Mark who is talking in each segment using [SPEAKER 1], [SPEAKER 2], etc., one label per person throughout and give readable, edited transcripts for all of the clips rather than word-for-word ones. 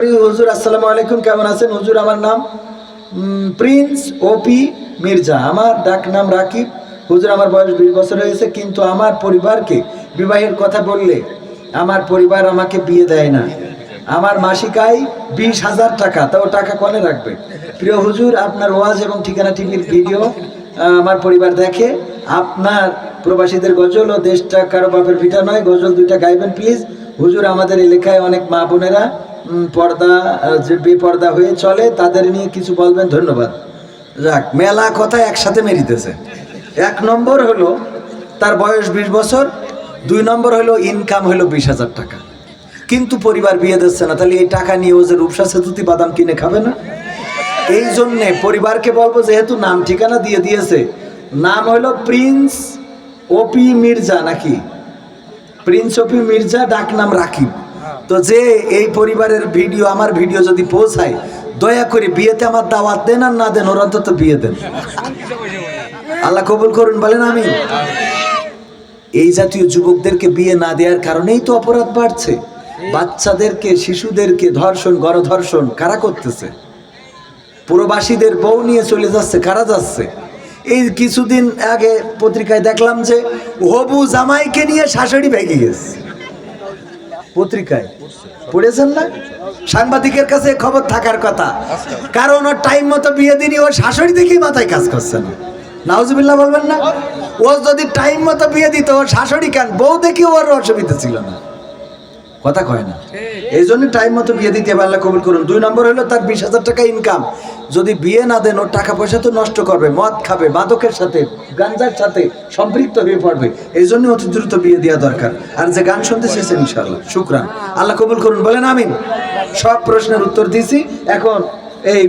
[SPEAKER 1] হুজুর আসসালামু আলাইকুম, কেমন আছেন হুজুর? আমার নাম প্রিন্স ওপি মির্জা, আমার ডাক নাম রাকিব। হুজুর আমার বয়স 20 বছর হয়েছে, কিন্তু আমার পরিবারকে বিবাহের কথা বললে আমার পরিবার আমাকে বিয়ে দেয় না। আমার মাসিক আয় 20,000 টাকা, তাও টাকা কনে রাখবে? প্রিয় হুজুর, আপনার ওয়াজ এবং ঠিকানা টিভির ভিডিও আমার পরিবার দেখে। আপনার প্রবাসীদের গজল ও দেশটা কারো বাপের ভিটা নয় গজল দুইটা গাইবেন প্লিজ। হুজুর, আমাদের এলাকায় অনেক মা বোনেরা পর্দা যে বেপর্দা হয়ে চলে, তাদের নিয়ে কিছু বলবেন, ধন্যবাদ। যাক, মেলা কথা একসাথে মেরিতেছে। 1 নম্বর হলো তার বয়স 20 বছর, 2 নম্বর হলো ইনকাম হলো 20,000 টাকা, কিন্তু পরিবার বিয়ে দিচ্ছে না। তাহলে এই টাকা নিয়ে ও যে রূপসা সেতুতি বাদাম কিনে খাবে না? এই জন্যে পরিবারকে বলবো, যেহেতু নাম ঠিকানা দিয়ে দিয়েছে, নাম হলো প্রিন্স ওপি মির্জা, নাকি প্রিন্স ওপি মির্জা, ডাক নাম রাকিব। তো যে এই পরিবারের ভিডিও, আমার ভিডিও যদি পৌঁছায়, দয়া করে বিয়েতে আমার দাওয়াত দেন আর না দেন, ওর অন্তত বিয়ে দেন। আল্লাহ কবুল করুন, বলেন আমিন। এই জাতীয় যুবকদেরকে বিয়ে না দেওয়ার কারণেই তো অপরাধ বাড়ছে। বাচ্চাদেরকে, শিশুদেরকে ধর্ষণ, গণধর্ষণ কারা করতেছে? প্রবাসীদের বউ নিয়ে চলে যাচ্ছে, কারা যাচ্ছে? এই কিছুদিন আগে পত্রিকায় দেখলাম যে হবু জামাইকে নিয়ে শাশুড়ি ভেঙে গেছে। পত্রিকায় পড়েছেন না? সাংবাদিকের কাছে খবর থাকার কথা, কারণ ওর টাইম মতো বিয়ে দিনি, ওর শাশুড়ি দেখেই মাথায় কাজ করছে না। নাউজুবিল্লাহ বলবেন না? ও যদি টাইম মতো বিয়ে দিত, ওর শাশুড়ি কেন, বউ দেখি ওর অসুবিধা ছিল না। কথা কয় না? এই জন্য টাইম মতো বিয়ে দিতে হবে, আল্লাহ কবুল করুন। 2 নম্বর হলো তার 20,000 টাকা ইনকাম, যদি বিয়ে না দেন ওর টাকা পয়সা তো নষ্ট করবে, মদ খাবে, মাদকের সাথে, গাঞ্জার সাথে সম্পৃক্ত হয়ে পড়বে। এই জন্য অতি দ্রুত বিয়ে দেওয়া দরকার। আর যে গান শুনতে চেয়েছেন, ইনশাআল্লাহ শুকরান, আল্লাহ কবুল করুন, বলেন আমিন। সব প্রশ্নের উত্তর দিয়েছি। এখন এই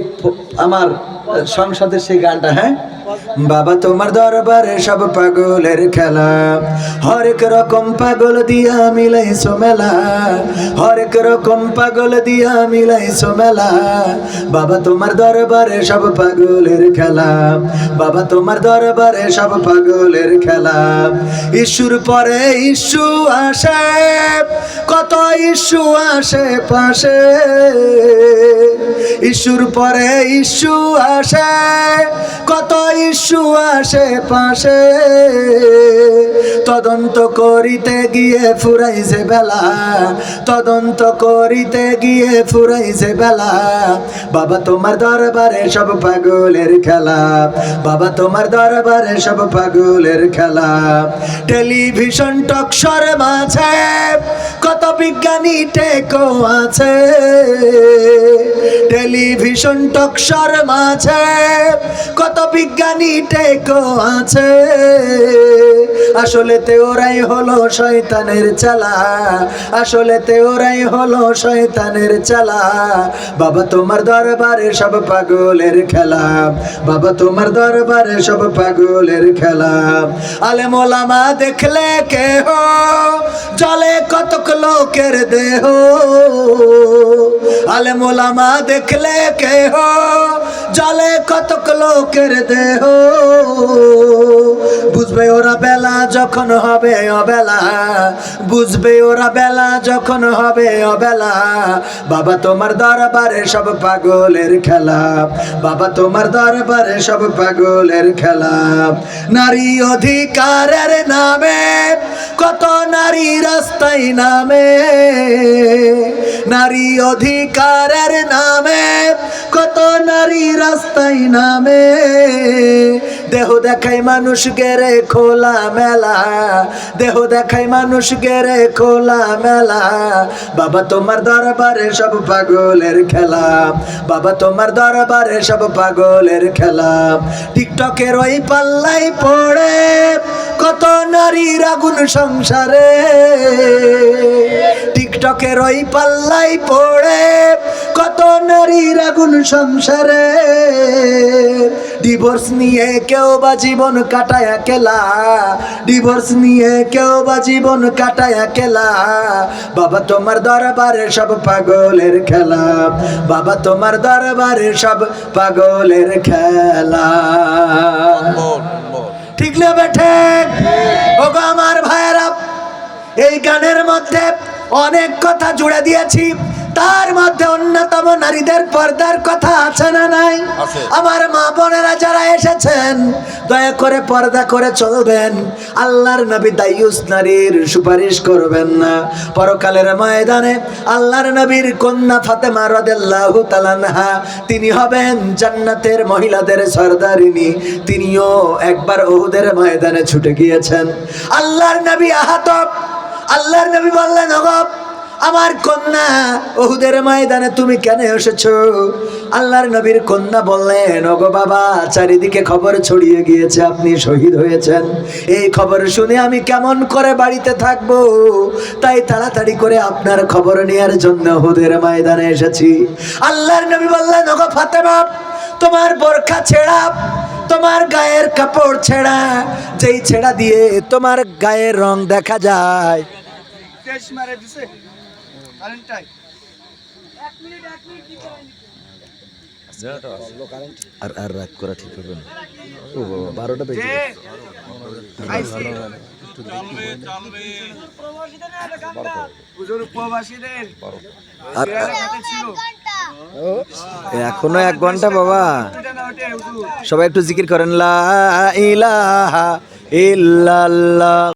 [SPEAKER 1] আমার সংসদের সেই গানটা, হ্যাঁ, বাবা তোমার দরবারে সব পাগলের খেলা, হরেক রকম পাগল দিয়া মিলাইছো মেলা, হরেক রকম পাগল দিয়া মিলাইছো মেলা, বাবা তোমার দরবারে সব পাগলের খেলা, বাবা তোমার দরবারে সব পাগলের খেলা। ইস্যুর পরে ইস্যু আসে, কত ইস্যু আসে পাশে, ইস্যুর পরে ইস্যু আসে, কত ইস্যু আসে পাশে, তদন্ত করিতে গিয়ে ফুরাইছে বেলা, তদন্ত করিতে গিয়ে ফুরাইছে বেলা, বাবা তোমার দরবারে সব পাগলের খেলা, বাবা তোমার দরবারে সব পাগলের খেলা। টেলিভিশন টকশোর মাঝে কত বিজ্ঞানী টেকো আছে, টেলিভিশন টকশোর মাঝে কত বিজ্ঞানী টেকো আছে, আসলে তে ওরাই হলো শয়তানের চালা, আসলে তে ওরাই হলো শয়তানের চালা, বাবা তোমার দরবারে সব পাগলের খেলা, বাবা তোমার দরবারে সব পাগলের খেলা। আলেম ওলামা দেখলে কেহ জলে কতক লোকের দেহ, আলেম ওলামা দেখলে কেহ জলে কতক লোকের দেহ, বুঝবে ওরা বেলা যখন হবে অবেলা, বুঝবে ওরা বেলা যখন হবে অবেলা, বাবা তোমার দরবারে সব পাগলের খেলা, বাবা তোমার দরবারে সব পাগলের খেলা। নারী অধিকারের নামে কত নারী রাস্তায় নামে, নারী অধিকারের নামে কত নারী রাস্তায় নামে, দেহ দেখাই মানুষ গেরে খোলা মেলা, দেহ দেখাই মানুষ গেরে খোলা মেলা, বাবা তোমার দরবারে সব পাগলের খেলা, বাবা তোমার দরবারে সব পাগলের খেলা। টিকটকের ওই পাল্লাই পড়ে কত নারীর আগুন সংসারে, টিকটকের ওই পাল্লাই পড়ে কত নারীর আগুন সংসারে, ডিভোর্স নিয়ে কেউ বা জীবন কাটায় কেলা, ডিভোর্স নিয়ে কেউ বা জীবন কাটায় কেলা, বাবা তোমার দরবারে সব পাগলের খেলা, বাবা তোমার দরবারে সব পাগলের খেলা। ঠিক না বেঠে? ওগো আমার ভাইয়েরা, এই গানের মধ্যে অনেক কথা জুড়ে দিয়েছি, তার মধ্যে অন্যতম নারীদের পর্দার কথা আছে না নাই? আমার মা বোনেরা যারা এসেছেন, দয়া করে পর্দা করে চলবেন। আল্লাহর নবী দায়ুস নারীর সুপারিশ করবেন না। পরকালের ময়দানে আল্লাহর নবীর কন্যা ফাতেমা রাদিয়াল্লাহু তাআলা আনহা, তিনি হবেন জান্নাতের মহিলাদের সরদারিনী। তিনিও একবার উহুদের ময়দানে ছুটে গিয়েছেন। আল্লাহর নবী আহত। আল্লাহর নবী বললেন, ওগো আমার কন্যা, উহুদের ময়দানে তুমি কেন এসেছো? আল্লাহর নবীর কন্যা বললেন, ওগো বাবা, চারিদিকে খবর ছড়িয়ে গিয়েছে আপনি শহীদ হয়েছেন। এই খবর শুনে আমি কেমন করে বাড়িতে থাকবো, তাই তাড়াতাড়ি করে আপনার খবর নেওয়ার জন্য উহুদের ময়দানে এসেছি। আল্লাহর নবী বললেন, ওগো ফাতেমা, তোমার বোরখা ছেঁড়া, তোমার গায়ের কাপড় ছেঁড়া, যেই ছেঁড়া দিয়ে তোমার গায়ের রং দেখা যায়। আর রাত করা ঠিক হবে না। ও বাবা, 12টা বেজে গেছে। এখনো 1 ঘন্টা বাবা। সবাই একটু জিকির করেন, লা ইলাহা ইল্লাল্লাহ।